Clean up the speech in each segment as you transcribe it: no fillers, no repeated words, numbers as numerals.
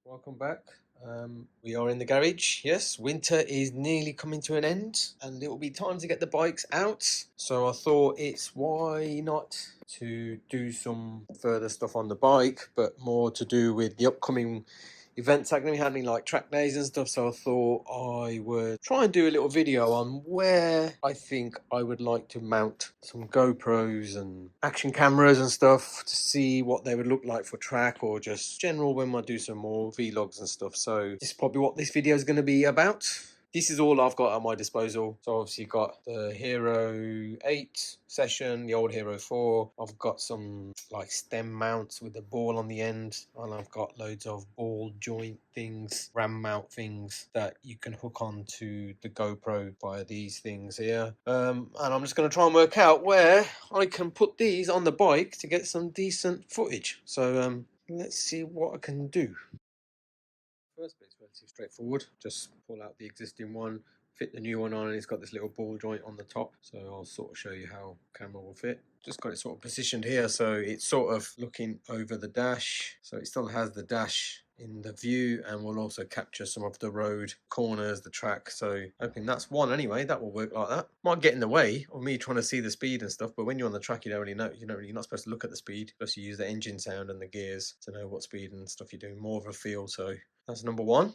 Welcome back. We are in the garage. Yes, winter is nearly coming to an end and it will be time to get the bikes out. So I thought it's why not to do some further stuff on the bike, but more to do with the upcoming events that are going to be happening, like track days and stuff. So I thought I would try and do a little video on where I think I would like to mount some GoPros and action cameras and stuff to see what they would look like for track or just general when I do some more vlogs and stuff. So this is probably what this video is going to be about. This is all I've got at my disposal. So obviously got the Hero 8 session, the old Hero 4. I've got some like stem mounts with the ball on the end. And I've got loads of ball joint things, ram mount things that you can hook onto the GoPro via these things here. And I'm just going to try and work out where I can put these on the bike to get some decent footage. So let's see what I can do. First bit's relatively straightforward. Just pull out the existing one, fit the new one on, and it's got this little ball joint on the top. So I'll sort of show you how camera will fit. Just got it sort of positioned here, so it's sort of looking over the dash. So it still has the dash in the view, and will also capture some of the road corners, the track. So hoping that's one anyway. That will work like that. Might get in the way of me trying to see the speed and stuff, but when you're on the track, you don't really know. You're not supposed to look at the speed. You're supposed to use the engine sound and the gears to know what speed and stuff you're doing. More of a feel. So that's number one.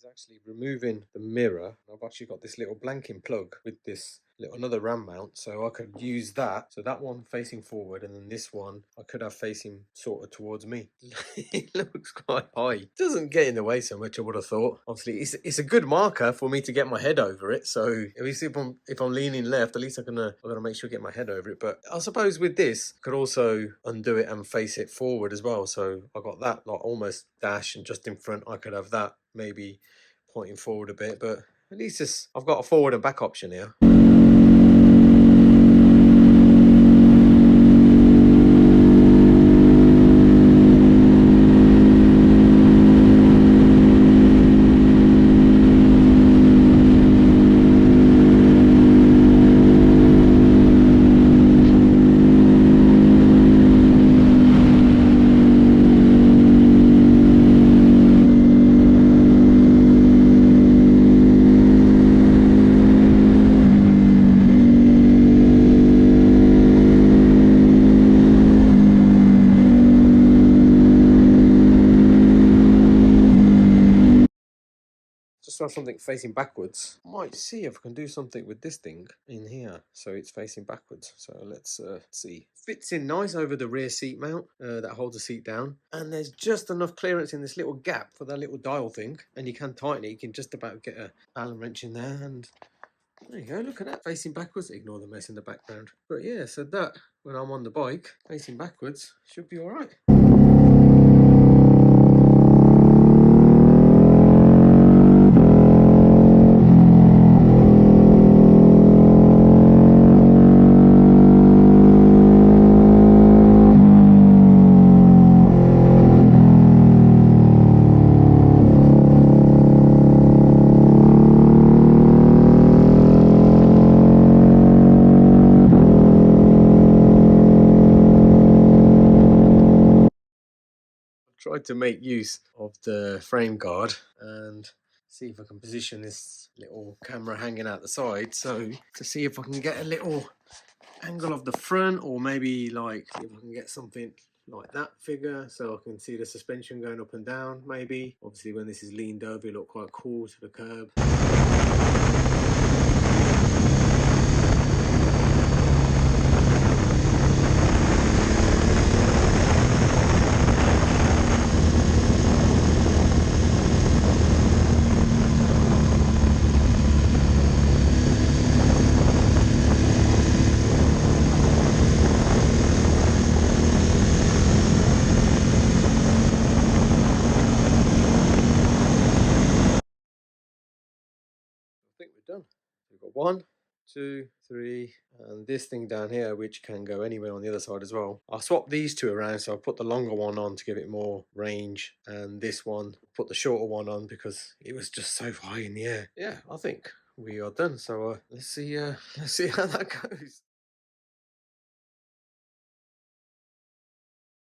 Actually removing the mirror. I've actually got this little blanking plug with this little another ram mount, so I could use that. So that one facing forward, and then this one I could have facing sort of towards me. It looks quite high. It doesn't get in the way so much, I would have thought. Obviously it's a good marker for me to get my head over it, so at least if I'm leaning left, at least I'm gonna make sure I get my head over it. But I suppose with this I could also undo it and face it forward as well. So I got that like almost dash, and just in front I could have that maybe pointing forward a bit, but at least I've got a forward and back option here. Just have something facing backwards. Might see if I can do something with this thing in here, so it's facing backwards. So let's see. Fits in nice over the rear seat mount that holds the seat down, and there's just enough clearance in this little gap for that little dial thing, and you can tighten it. You can just about get a Allen wrench in there, and there you go. Look at that, facing backwards. Ignore the mess in the background. But yeah, so that when I'm on the bike facing backwards should be all right. Tried to make use of the frame guard and see if I can position this little camera hanging out the side, so to see if I can get a little angle of the front, or maybe like if I can get something like that figure so I can see the suspension going up and down. Maybe obviously when this is leaned over it'll look quite cool to the curb. we're done. We've got 1, 2, 3, and this thing down here which can go anywhere on the other side as well. I'll swap these two around, so I'll put the longer one on to give it more range, and this one, put the shorter one on because it was just so high in the air. Yeah, I think we are done. So let's see how that goes.